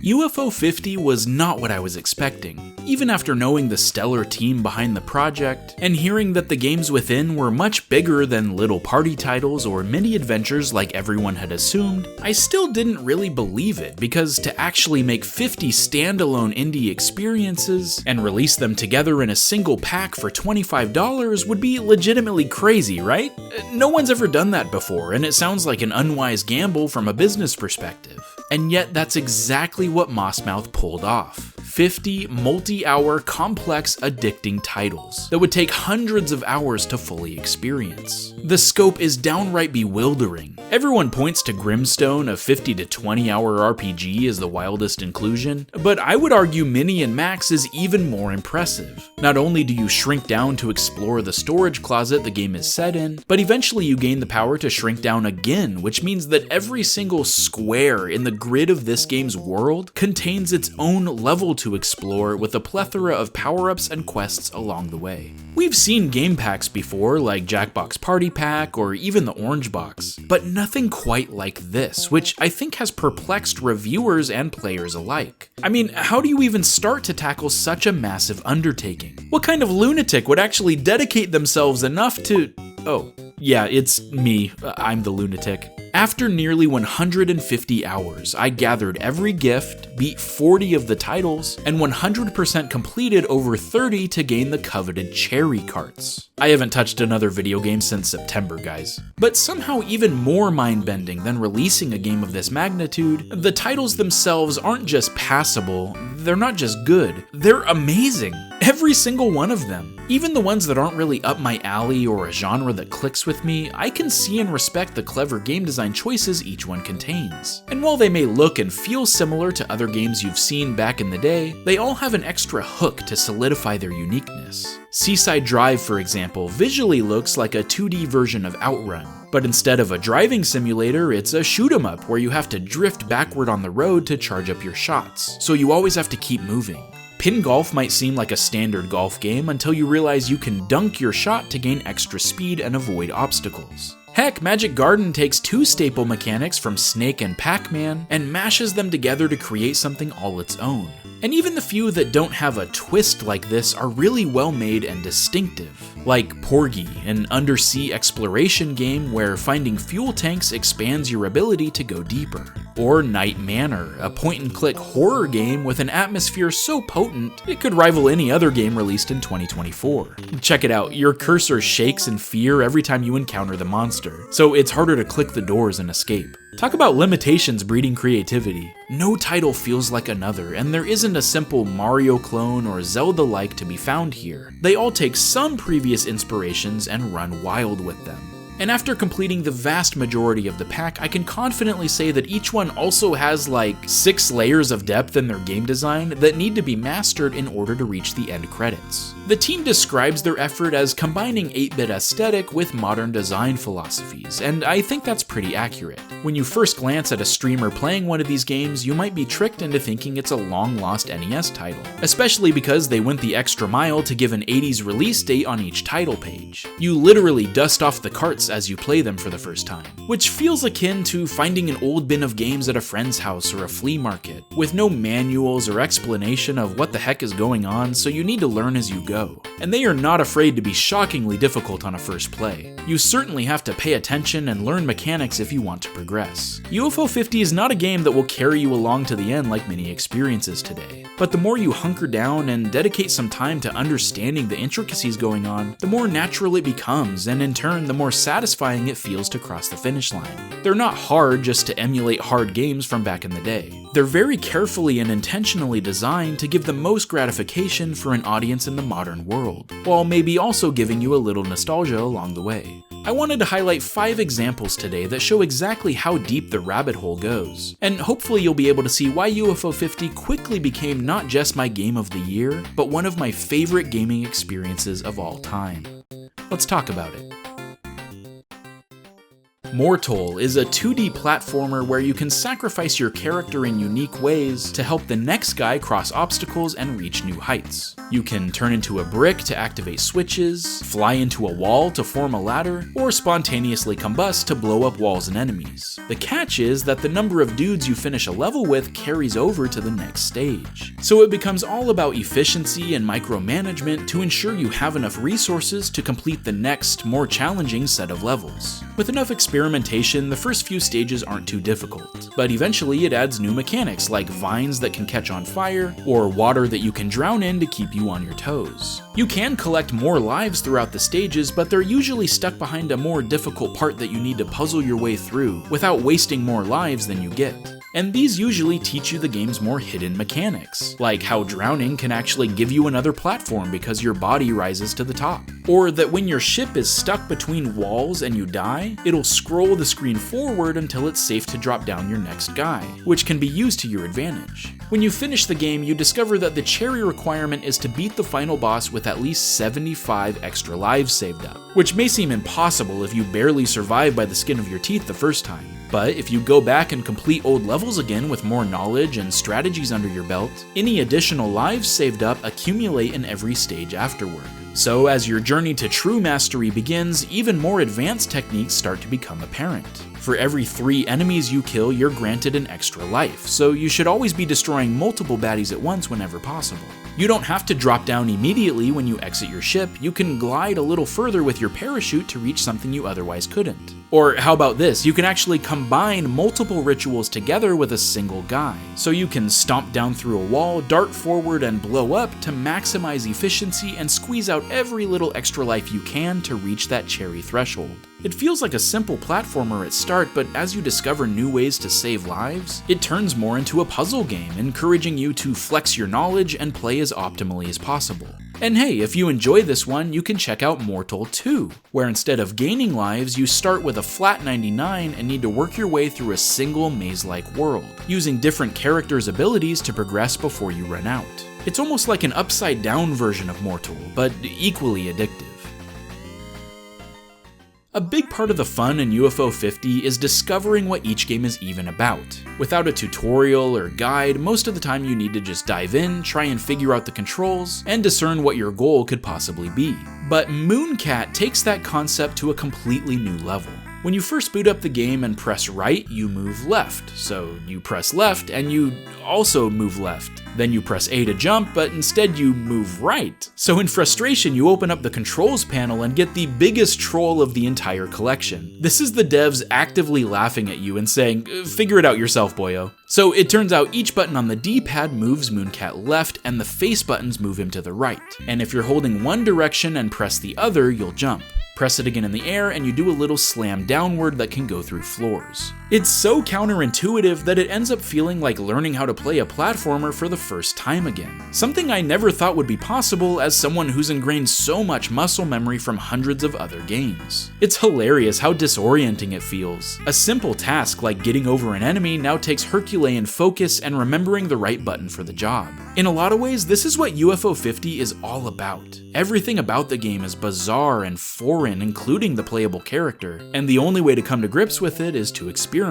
UFO 50 was not what I was expecting, even after knowing the stellar team behind the project, and hearing that the games within were much bigger than little party titles or mini adventures like everyone had assumed. I still didn't really believe it, because to actually make 50 standalone indie experiences and release them together in a single pack for $25 would be legitimately crazy, right? No one's ever done that before, and it sounds like an unwise gamble from a business perspective. And yet that's exactly what Mossmouth pulled off. 50 multi-hour, complex, addicting titles that would take hundreds of hours to fully experience. The scope is downright bewildering. Everyone points to Grimstone, a 50 to 20 hour RPG, as the wildest inclusion, but I would argue Mini and Max is even more impressive. Not only do you shrink down to explore the storage closet the game is set in, but eventually you gain the power to shrink down again, which means that every single square in the grid of this game's world contains its own level to explore, with a plethora of power-ups and quests along the way. We've seen game packs before, like Jackbox Party Pack or even the Orange Box, but nothing quite like this, which I think has perplexed reviewers and players alike. I mean, how do you even start to tackle such a massive undertaking? What kind of lunatic would actually dedicate themselves enough to... Oh, yeah, it's me. I'm the lunatic. After nearly 150 hours, I gathered every gift, beat 40 of the titles, and 100% completed over 30 to gain the coveted cherry carts. I haven't touched another video game since September, guys. But somehow even more mind-bending than releasing a game of this magnitude, the titles themselves aren't just passable, they're not just good, they're amazing. Every single one of them. Even the ones that aren't really up my alley or a genre that clicks with me, I can see and respect the clever game design choices each one contains. And while they may look and feel similar to other games you've seen back in the day, they all have an extra hook to solidify their uniqueness. Seaside Drive, for example, visually looks like a 2D version of Outrun, but instead of a driving simulator, it's a shoot-'em-up where you have to drift backward on the road to charge up your shots, so you always have to keep moving. Pin Golf might seem like a standard golf game until you realize you can dunk your shot to gain extra speed and avoid obstacles. Heck, Magic Garden takes two staple mechanics from Snake and Pac-Man and mashes them together to create something all its own. And even the few that don't have a twist like this are really well made and distinctive, like Porgy, an undersea exploration game where finding fuel tanks expands your ability to go deeper. Or Night Manor, a point-and-click horror game with an atmosphere so potent it could rival any other game released in 2024. Check it out, your cursor shakes in fear every time you encounter the monster, so it's harder to click the doors and escape. Talk about limitations breeding creativity. No title feels like another, and there isn't a simple Mario clone or Zelda-like to be found here. They all take some previous inspirations and run wild with them. And after completing the vast majority of the pack, I can confidently say that each one also has like 6 layers of depth in their game design that need to be mastered in order to reach the end credits. The team describes their effort as combining 8-bit aesthetic with modern design philosophies, and I think that's pretty accurate. When you first glance at a streamer playing one of these games, you might be tricked into thinking it's a long-lost NES title, especially because they went the extra mile to give an 80s release date on each title page. You literally dust off the carts as you play them for the first time, which feels akin to finding an old bin of games at a friend's house or a flea market, with no manuals or explanation of what the heck is going on, so you need to learn as you go. And they are not afraid to be shockingly difficult on a first play. You certainly have to pay attention and learn mechanics if you want to progress. UFO 50 is not a game that will carry you along to the end like many experiences today, but the more you hunker down and dedicate some time to understanding the intricacies going on, the more natural it becomes, and in turn, the more satisfying it feels to cross the finish line. They're not hard just to emulate hard games from back in the day. They're very carefully and intentionally designed to give the most gratification for an audience in the modern world, while maybe also giving you a little nostalgia along the way. I wanted to highlight 5 examples today that show exactly how deep the rabbit hole goes, and hopefully you'll be able to see why UFO 50 quickly became not just my game of the year, but one of my favorite gaming experiences of all time. Let's talk about it. Mortol is a 2D platformer where you can sacrifice your character in unique ways to help the next guy cross obstacles and reach new heights. You can turn into a brick to activate switches, fly into a wall to form a ladder, or spontaneously combust to blow up walls and enemies. The catch is that the number of dudes you finish a level with carries over to the next stage. So it becomes all about efficiency and micromanagement to ensure you have enough resources to complete the next, more challenging set of levels. With enough experimentation, the first few stages aren't too difficult, but eventually it adds new mechanics like vines that can catch on fire, or water that you can drown in to keep you on your toes. You can collect more lives throughout the stages, but they're usually stuck behind a more difficult part that you need to puzzle your way through without wasting more lives than you get. And these usually teach you the game's more hidden mechanics, like how drowning can actually give you another platform because your body rises to the top. Or that when your ship is stuck between walls and you die, it'll scroll the screen forward until it's safe to drop down your next guy, which can be used to your advantage. When you finish the game, you discover that the cherry requirement is to beat the final boss with at least 75 extra lives saved up, which may seem impossible if you barely survive by the skin of your teeth the first time. But if you go back and complete old levels again with more knowledge and strategies under your belt, any additional lives saved up accumulate in every stage afterward. So as your journey to true mastery begins, even more advanced techniques start to become apparent. For every 3 enemies you kill, you're granted an extra life, so you should always be destroying multiple baddies at once whenever possible. You don't have to drop down immediately when you exit your ship, you can glide a little further with your parachute to reach something you otherwise couldn't. Or how about this, you can actually combine multiple rituals together with a single guy. So you can stomp down through a wall, dart forward and blow up to maximize efficiency and squeeze out every little extra life you can to reach that cherry threshold. It feels like a simple platformer at start, but as you discover new ways to save lives, it turns more into a puzzle game, encouraging you to flex your knowledge and play as optimally as possible. And hey, if you enjoy this one, you can check out Mortol 2, where instead of gaining lives, you start with a flat 99 and need to work your way through a single maze-like world, using different characters' abilities to progress before you run out. It's almost like an upside-down version of Mortol, but equally addictive. A big part of the fun in UFO 50 is discovering what each game is even about. Without a tutorial or guide, most of the time you need to just dive in, try and figure out the controls, and discern what your goal could possibly be. But Mooncat takes that concept to a completely new level. When you first boot up the game and press right, you move left. So you press left and you also move left. Then you press A to jump, but instead you move right. So in frustration, you open up the controls panel and get the biggest troll of the entire collection. This is the devs actively laughing at you and saying, "Figure it out yourself, boyo." So it turns out each button on the D-pad moves Mooncat left and the face buttons move him to the right. And if you're holding one direction and press the other, you'll jump. Press it again in the air and you do a little slam downward that can go through floors. It's so counterintuitive that it ends up feeling like learning how to play a platformer for the first time again. Something I never thought would be possible as someone who's ingrained so much muscle memory from hundreds of other games. It's hilarious how disorienting it feels. A simple task like getting over an enemy now takes Herculean focus and remembering the right button for the job. In a lot of ways, this is what UFO 50 is all about. Everything about the game is bizarre and foreign, including the playable character, and the only way to come to grips with it is to experiment.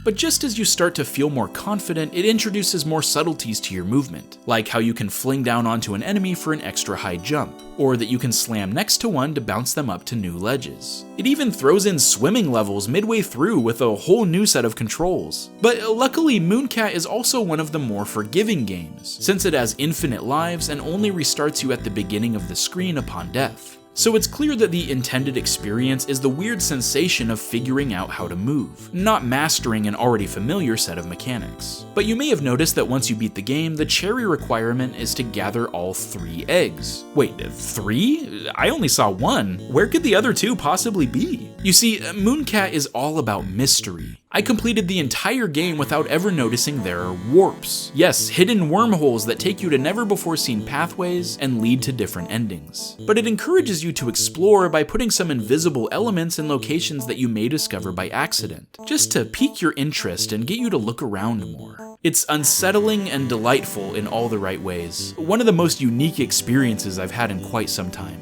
But just as you start to feel more confident, it introduces more subtleties to your movement, like how you can fling down onto an enemy for an extra high jump, or that you can slam next to one to bounce them up to new ledges. It even throws in swimming levels midway through with a whole new set of controls. But luckily, Mooncat is also one of the more forgiving games, since it has infinite lives and only restarts you at the beginning of the screen upon death. So it's clear that the intended experience is the weird sensation of figuring out how to move, not mastering an already familiar set of mechanics. But you may have noticed that once you beat the game, the cherry requirement is to gather all 3 eggs. Wait, 3? I only saw 1. Where could the other 2 possibly be? You see, Mooncat is all about mystery. I completed the entire game without ever noticing there are warps. Yes, hidden wormholes that take you to never-before-seen pathways and lead to different endings. But it encourages you to explore by putting some invisible elements in locations that you may discover by accident, just to pique your interest and get you to look around more. It's unsettling and delightful in all the right ways. One of the most unique experiences I've had in quite some time.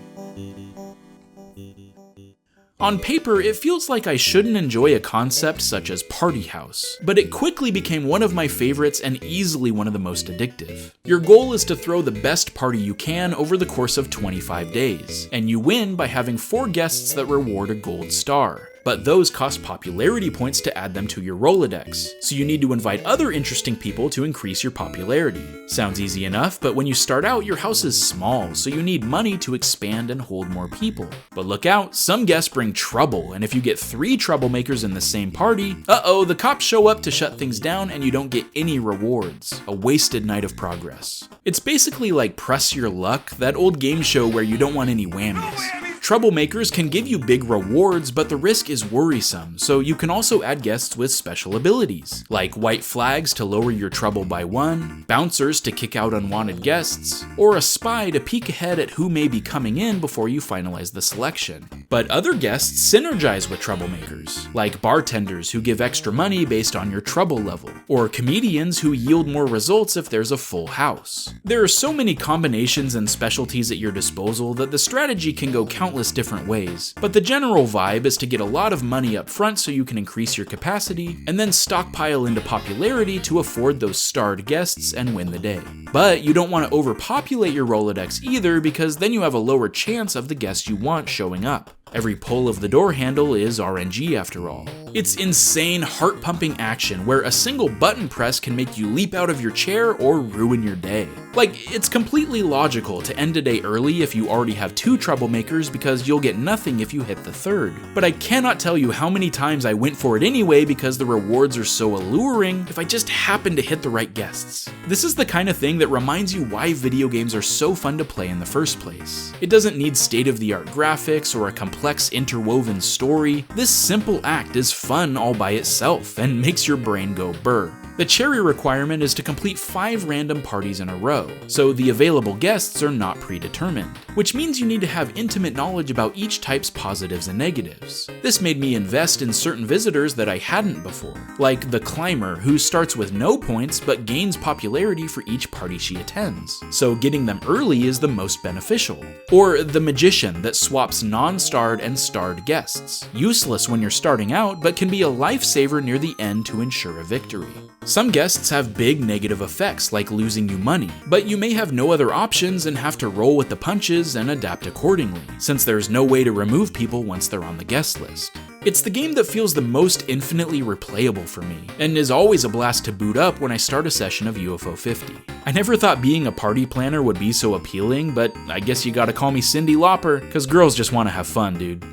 On paper, it feels like I shouldn't enjoy a concept such as Party House, but it quickly became one of my favorites and easily one of the most addictive. Your goal is to throw the best party you can over the course of 25 days, and you win by having 4 guests that reward a gold star. But those cost popularity points to add them to your Rolodex, so you need to invite other interesting people to increase your popularity. Sounds easy enough, but when you start out, your house is small, so you need money to expand and hold more people. But look out, some guests bring trouble, and if you get 3 troublemakers in the same party, the cops show up to shut things down and you don't get any rewards. A wasted night of progress. It's basically like Press Your Luck, that old game show where you don't want any whammies. Troublemakers can give you big rewards, but the risk is worrisome, so you can also add guests with special abilities, like white flags to lower your trouble by 1, bouncers to kick out unwanted guests, or a spy to peek ahead at who may be coming in before you finalize the selection. But other guests synergize with troublemakers, like bartenders who give extra money based on your trouble level, or comedians who yield more results if there's a full house. There are so many combinations and specialties at your disposal that the strategy can go countless different ways, but the general vibe is to get a lot of money up front so you can increase your capacity, and then stockpile into popularity to afford those starred guests and win the day. But you don't want to overpopulate your Rolodex either, because then you have a lower chance of the guests you want showing up. Every pull of the door handle is RNG after all. It's insane, heart-pumping action where a single button press can make you leap out of your chair or ruin your day. Like, it's completely logical to end a day early if you already have 2 troublemakers because you'll get nothing if you hit the 3rd. But I cannot tell you how many times I went for it anyway because the rewards are so alluring if I just happen to hit the right guests. This is the kind of thing that reminds you why video games are so fun to play in the first place. It doesn't need state-of-the-art graphics or a complex interwoven story. This simple act is fun all by itself and makes your brain go burr. The cherry requirement is to complete 5 random parties in a row, so the available guests are not predetermined, which means you need to have intimate knowledge about each type's positives and negatives. This made me invest in certain visitors that I hadn't before, like the Climber, who starts with no points but gains popularity for each party she attends, so getting them early is the most beneficial. Or the Magician that swaps non-starred and starred guests, useless when you're starting out but can be a lifesaver near the end to ensure a victory. Some guests have big negative effects like losing you money, but you may have no other options and have to roll with the punches and adapt accordingly, since there's no way to remove people once they're on the guest list. It's the game that feels the most infinitely replayable for me, and is always a blast to boot up when I start a session of UFO 50. I never thought being a party planner would be so appealing, but I guess you gotta call me Cyndi Lauper, cause girls just wanna have fun, dude.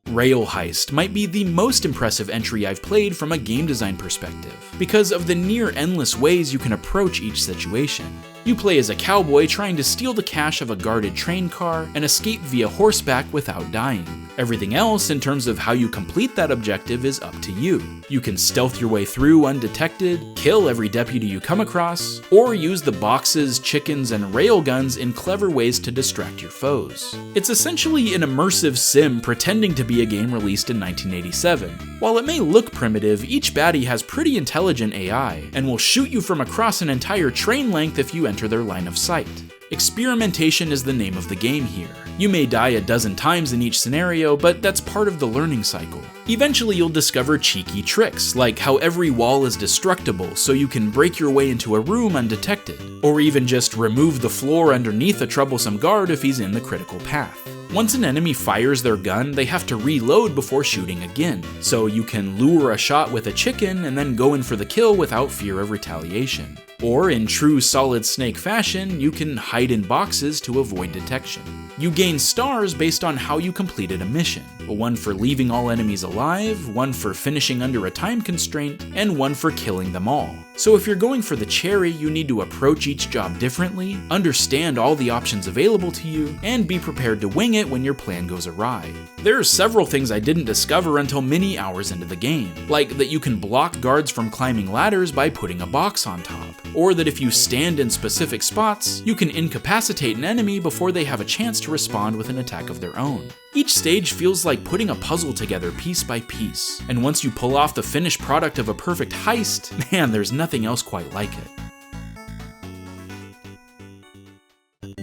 Rail Heist might be the most impressive entry I've played from a game design perspective, because of the near endless ways you can approach each situation. You play as a cowboy trying to steal the cash of a guarded train car and escape via horseback without dying. Everything else, in terms of how you complete that objective, is up to you. You can stealth your way through undetected, kill every deputy you come across, or use the boxes, chickens, and railguns in clever ways to distract your foes. It's essentially an immersive sim pretending to be a game released in 1987. While it may look primitive, each baddie has pretty intelligent AI, and will shoot you from across an entire train length if you enter their line of sight. Experimentation is the name of the game here. You may die a dozen times in each scenario, but that's part of the learning cycle. Eventually you'll discover cheeky tricks, like how every wall is destructible so you can break your way into a room undetected, or even just remove the floor underneath a troublesome guard if he's in the critical path. Once an enemy fires their gun, they have to reload before shooting again, so you can lure a shot with a chicken and then go in for the kill without fear of retaliation. Or in true Solid Snake fashion, you can hide in boxes to avoid detection. You gain stars based on how you completed a mission, one for leaving all enemies alive, one for finishing under a time constraint, and one for killing them all. So if you're going for the cherry, you need to approach each job differently, understand all the options available to you, and be prepared to wing it when your plan goes awry. There are several things I didn't discover until many hours into the game, like that you can block guards from climbing ladders by putting a box on top, or that if you stand in specific spots, you can incapacitate an enemy before they have a chance to respond with an attack of their own. Each stage feels like putting a puzzle together piece by piece, and once you pull off the finished product of a perfect heist, man, there's nothing else quite like it.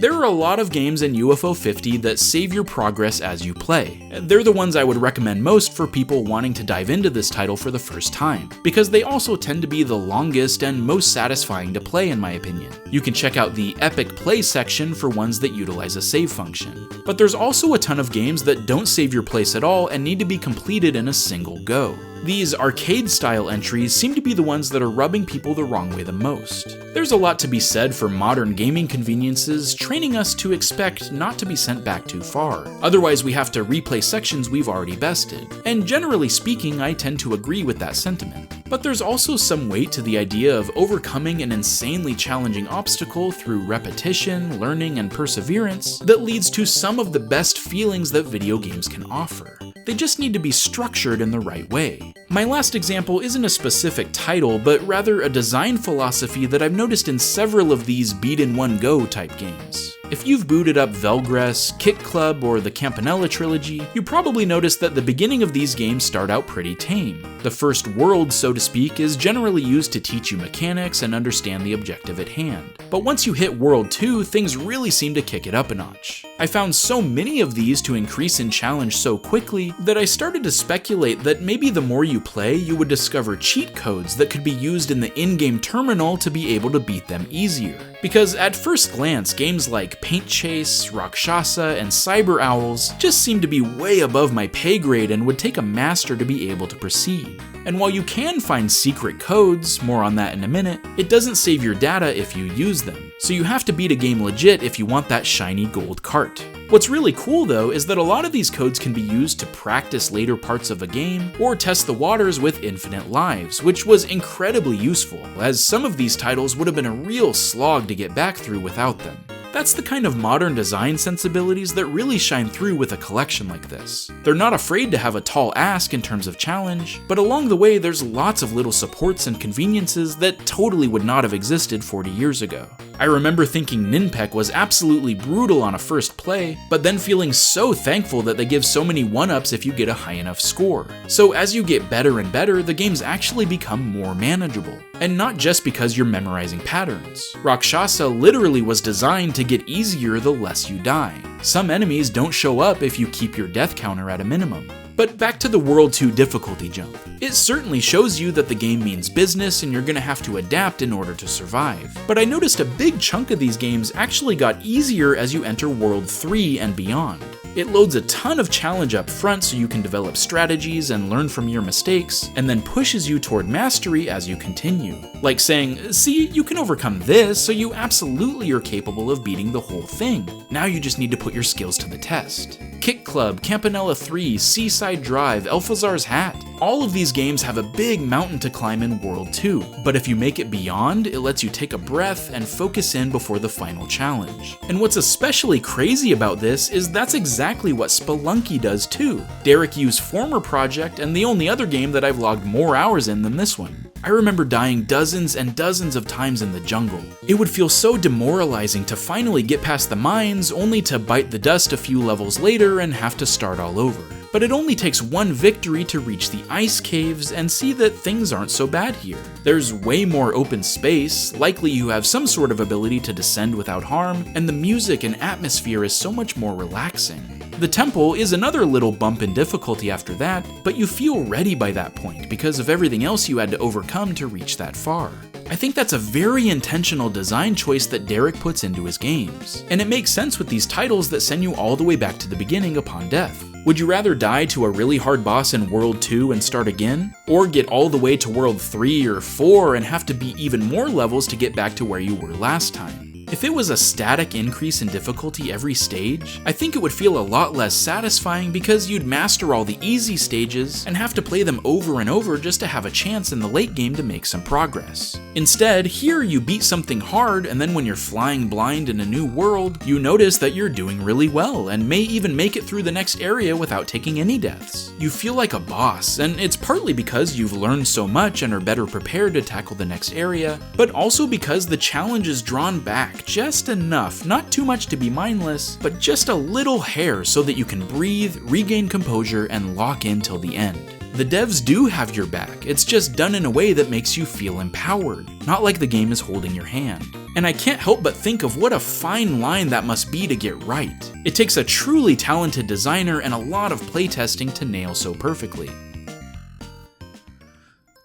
There are a lot of games in UFO 50 that save your progress as you play. They're the ones I would recommend most for people wanting to dive into this title for the first time, because they also tend to be the longest and most satisfying to play in my opinion. You can check out the Epic Play section for ones that utilize a save function. But there's also a ton of games that don't save your place at all and need to be completed in a single go. These arcade-style entries seem to be the ones that are rubbing people the wrong way the most. There's a lot to be said for modern gaming conveniences, training us to expect not to be sent back too far. Otherwise, we have to replay sections we've already bested. And generally speaking, I tend to agree with that sentiment. But there's also some weight to the idea of overcoming an insanely challenging obstacle through repetition, learning, and perseverance that leads to some of the best feelings that video games can offer. They just need to be structured in the right way. My last example isn't a specific title, but rather a design philosophy that I've noticed in several of these beat-in-one-go type games. If you've booted up Velgress, Kick Club, or the Campanella trilogy, you probably noticed that the beginning of these games start out pretty tame. The first world, so to speak, is generally used to teach you mechanics and understand the objective at hand. But once you hit World 2, things really seem to kick it up a notch. I found so many of these to increase in challenge so quickly that I started to speculate that maybe the more you play, you would discover cheat codes that could be used in the in-game terminal to be able to beat them easier. Because at first glance, games like Paint Chase, Rakshasa, and Cyber Owls just seem to be way above my pay grade and would take a master to be able to proceed. And while you can find secret codes, more on that in a minute, it doesn't save your data if you use them. So you have to beat a game legit if you want that shiny gold cart. What's really cool though is that a lot of these codes can be used to practice later parts of a game or test the waters with infinite lives, which was incredibly useful, as some of these titles would have been a real slog to get back through without them. That's the kind of modern design sensibilities that really shine through with a collection like this. They're not afraid to have a tall ask in terms of challenge, but along the way there's lots of little supports and conveniences that totally would not have existed 40 years ago. I remember thinking Ninpek was absolutely brutal on a first play, but then feeling so thankful that they give so many 1-ups if you get a high enough score. So as you get better and better, the games actually become more manageable. And not just because you're memorizing patterns. Rakshasa literally was designed to get easier the less you die. Some enemies don't show up if you keep your death counter at a minimum. But back to the World 2 difficulty jump. It certainly shows you that the game means business and you're gonna have to adapt in order to survive. But I noticed a big chunk of these games actually got easier as you enter World 3 and beyond. It loads a ton of challenge up front so you can develop strategies and learn from your mistakes, and then pushes you toward mastery as you continue. Like saying, see, you can overcome this, so you absolutely are capable of beating the whole thing. Now you just need to put your skills to the test. Kick Club, Campanella 3, Seaside Drive, Elphazar's Hat. All of these games have a big mountain to climb in World 2, but if you make it beyond, it lets you take a breath and focus in before the final challenge. And what's especially crazy about this is that's exactly what Spelunky does too. Derek Yu's former project and the only other game that I've logged more hours in than this one. I remember dying dozens and dozens of times in the jungle. It would feel so demoralizing to finally get past the mines, only to bite the dust a few levels later and have to start all over. But it only takes one victory to reach the ice caves and see that things aren't so bad here. There's way more open space, likely you have some sort of ability to descend without harm, and the music and atmosphere is so much more relaxing. The temple is another little bump in difficulty after that, but you feel ready by that point because of everything else you had to overcome to reach that far. I think that's a very intentional design choice that Derek puts into his games, and it makes sense with these titles that send you all the way back to the beginning upon death. Would you rather die to a really hard boss in World 2 and start again? Or get all the way to World 3 or 4 and have to beat even more levels to get back to where you were last time? If it was a static increase in difficulty every stage, I think it would feel a lot less satisfying because you'd master all the easy stages and have to play them over and over just to have a chance in the late game to make some progress. Instead, here you beat something hard, and then when you're flying blind in a new world, you notice that you're doing really well and may even make it through the next area without taking any deaths. You feel like a boss, and it's partly because you've learned so much and are better prepared to tackle the next area, but also because the challenge is drawn back back just enough, not too much to be mindless, but just a little hair so that you can breathe, regain composure, and lock in till the end. The devs do have your back, it's just done in a way that makes you feel empowered, not like the game is holding your hand. And I can't help but think of what a fine line that must be to get right. It takes a truly talented designer and a lot of playtesting to nail so perfectly.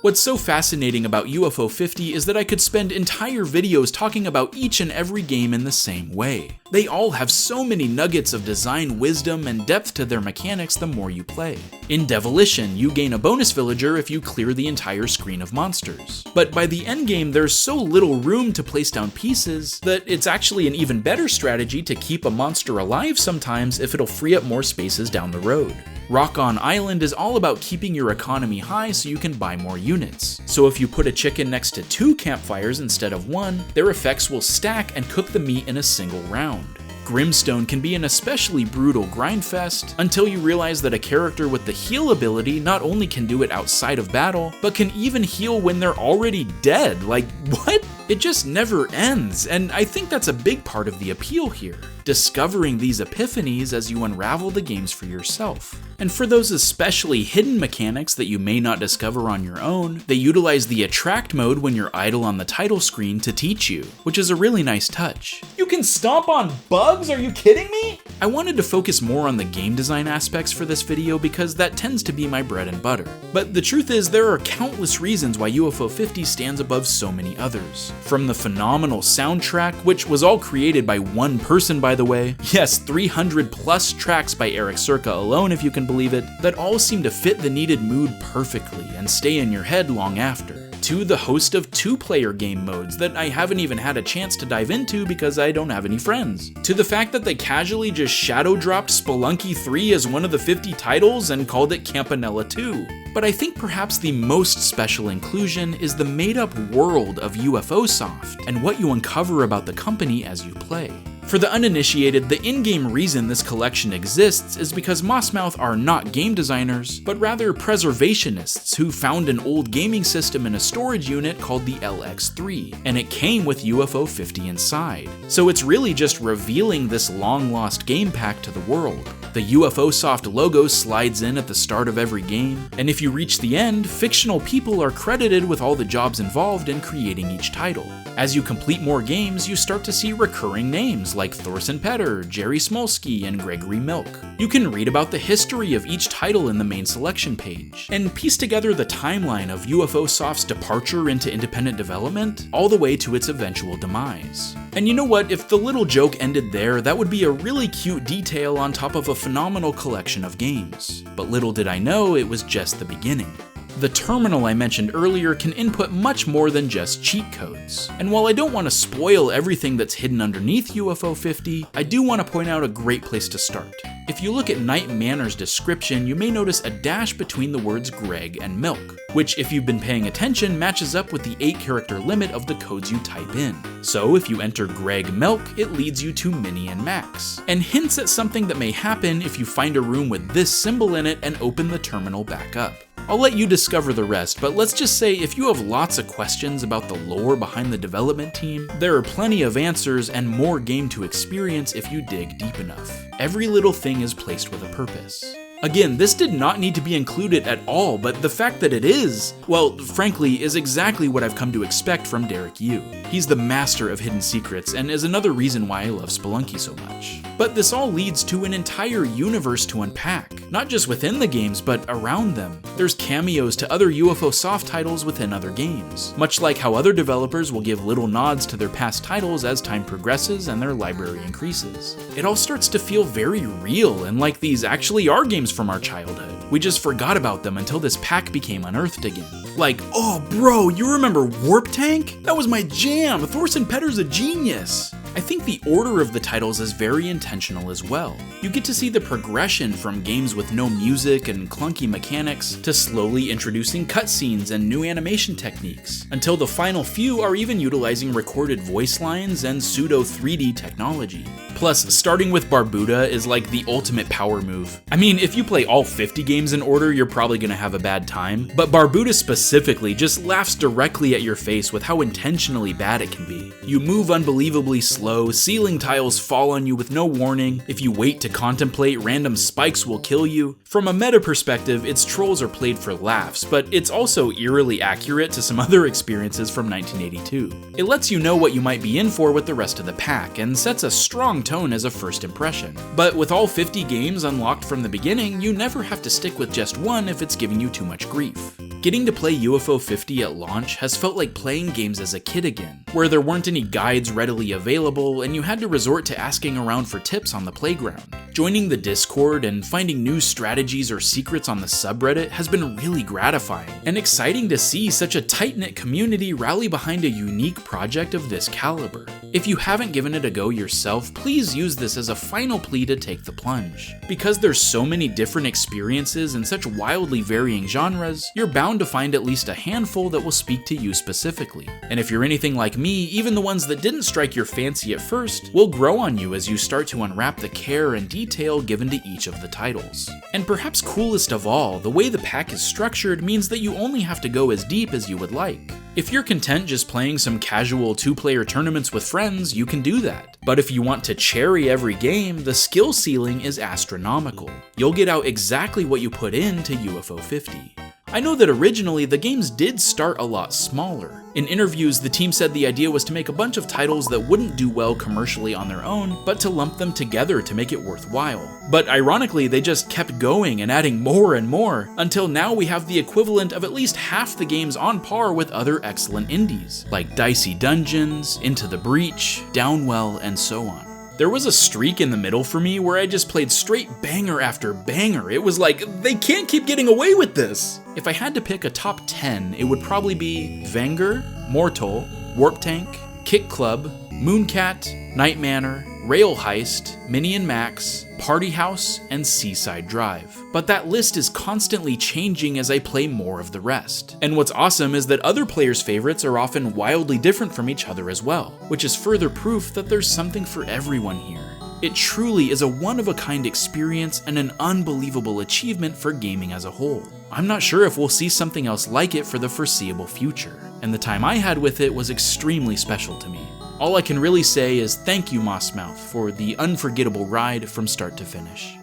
What's so fascinating about UFO 50 is that I could spend entire videos talking about each and every game in the same way. They all have so many nuggets of design wisdom and depth to their mechanics the more you play. In Devolition, you gain a bonus villager if you clear the entire screen of monsters. But by the endgame, there's so little room to place down pieces that it's actually an even better strategy to keep a monster alive sometimes if it'll free up more spaces down the road. Rock On Island is all about keeping your economy high so you can buy more units. So if you put a chicken next to 2 campfires instead of 1, their effects will stack and cook the meat in a single round. Grimstone can be an especially brutal grindfest until you realize that a character with the heal ability not only can do it outside of battle, but can even heal when they're already dead. Like, what? It just never ends, and I think that's a big part of the appeal here. Discovering these epiphanies as you unravel the games for yourself. And for those especially hidden mechanics that you may not discover on your own, they utilize the attract mode when you're idle on the title screen to teach you, which is a really nice touch. You can stomp on bugs? Are you kidding me? I wanted to focus more on the game design aspects for this video because that tends to be my bread and butter. But the truth is, there are countless reasons why UFO 50 stands above so many others. From the phenomenal soundtrack, which was all created by one person by the way, yes, 300 plus tracks by Eric Circa alone if you can believe it, that all seem to fit the needed mood perfectly and stay in your head long after. To the host of 2-player game modes that I haven't even had a chance to dive into because I don't have any friends. To the fact that they casually just shadow dropped Spelunky 3 as one of the 50 titles and called it Campanella 2. But I think perhaps the most special inclusion is the made-up world of UFOSoft and what you uncover about the company as you play. For the uninitiated, the in-game reason this collection exists is because Mossmouth are not game designers, but rather preservationists who found an old gaming system in a storage unit called the LX3, and it came with UFO 50 inside. So it's really just revealing this long-lost game pack to the world. The UFOSoft logo slides in at the start of every game, and if you reach the end, fictional people are credited with all the jobs involved in creating each title. As you complete more games, you start to see recurring names like Thorsten Petter, Jerry Smolsky, and Gregory Milk. You can read about the history of each title in the main selection page, and piece together the timeline of UFOSoft's departure into independent development, all the way to its eventual demise. And you know what, if the little joke ended there, that would be a really cute detail on top of a phenomenal collection of games. But little did I know, it was just the beginning. The terminal I mentioned earlier can input much more than just cheat codes. And while I don't want to spoil everything that's hidden underneath UFO 50, I do want to point out a great place to start. If you look at Night Manor's description, you may notice a dash between the words Greg and Milk, which if you've been paying attention matches up with the 8-character limit of the codes you type in. So if you enter Greg Milk, it leads you to Minnie and Max, and hints at something that may happen if you find a room with this symbol in it and open the terminal back up. I'll let you discover the rest, but let's just say if you have lots of questions about the lore behind the development team, there are plenty of answers and more game to experience if you dig deep enough. Every little thing is placed with a purpose. Again, this did not need to be included at all, but the fact that it is, well, frankly, is exactly what I've come to expect from Derek Yu. He's the master of hidden secrets, and is another reason why I love Spelunky so much. But this all leads to an entire universe to unpack, not just within the games, but around them. There's cameos to other UFOSoft titles within other games, much like how other developers will give little nods to their past titles as time progresses and their library increases. It all starts to feel very real, and like these actually are games from our childhood. We just forgot about them until this pack became unearthed again. Like, oh bro, you remember Warp Tank? That was my jam! Thorsten Petter's a genius! I think the order of the titles is very intentional as well. You get to see the progression from games with no music and clunky mechanics to slowly introducing cutscenes and new animation techniques, until the final few are even utilizing recorded voice lines and pseudo 3D technology. Plus, starting with Barbuda is like the ultimate power move. I mean, if you play all 50 games in order, you're probably gonna have a bad time, but Barbuda specifically just laughs directly at your face with how intentionally bad it can be. You move unbelievably slow, ceiling tiles fall on you with no warning, if you wait to contemplate, random spikes will kill you. From a meta perspective, its trolls are played for laughs, but it's also eerily accurate to some other experiences from 1982. It lets you know what you might be in for with the rest of the pack, and sets a strong tone as a first impression. But with all 50 games unlocked from the beginning, you never have to stick with just one if it's giving you too much grief. Getting to play UFO 50 at launch has felt like playing games as a kid again, where there weren't any guides readily available and you had to resort to asking around for tips on the playground. Joining the Discord and finding new strategies or secrets on the subreddit has been really gratifying, and exciting to see such a tight-knit community rally behind a unique project of this caliber. If you haven't given it a go yourself, please use this as a final plea to take the plunge. Because there's so many different experiences in such wildly varying genres, you're bound to find at least a handful that will speak to you specifically. And if you're anything like me, even the ones that didn't strike your fancy at first will grow on you as you start to unwrap the care and detail given to each of the titles. And perhaps coolest of all, the way the pack is structured means that you only have to go as deep as you would like. If you're content just playing some casual 2-player tournaments with friends, you can do that. But if you want to cherry every game, the skill ceiling is astronomical. You'll get out exactly what you put into UFO 50. I know that originally the games did start a lot smaller. In interviews, the team said the idea was to make a bunch of titles that wouldn't do well commercially on their own, but to lump them together to make it worthwhile. But ironically, they just kept going and adding more and more, until now we have the equivalent of at least half the games on par with other excellent indies, like Dicey Dungeons, Into the Breach, Downwell, and so on. There was a streak in the middle for me where I just played straight banger after banger. It was like, they can't keep getting away with this! If I had to pick a top 10, it would probably be Vanger, Mortol, Warp Tank, Kick Club, Mooncat, Night Manor, Rail Heist, Mini and Max, Party House, and Seaside Drive. But that list is constantly changing as I play more of the rest. And what's awesome is that other players' favorites are often wildly different from each other as well, which is further proof that there's something for everyone here. It truly is a one-of-a-kind experience and an unbelievable achievement for gaming as a whole. I'm not sure if we'll see something else like it for the foreseeable future, and the time I had with it was extremely special to me. All I can really say is thank you, Mossmouth, for the unforgettable ride from start to finish.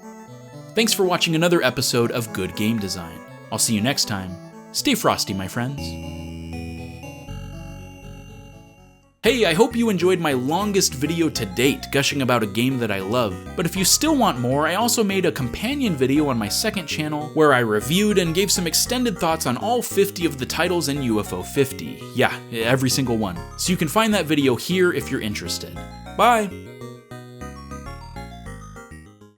Thanks for watching another episode of Good Game Design. I'll see you next time. Stay frosty, my friends. Hey, I hope you enjoyed my longest video to date, gushing about a game that I love. But if you still want more, I also made a companion video on my second channel where I reviewed and gave some extended thoughts on all 50 of the titles in UFO 50. Yeah, every single one. So you can find that video here if you're interested. Bye!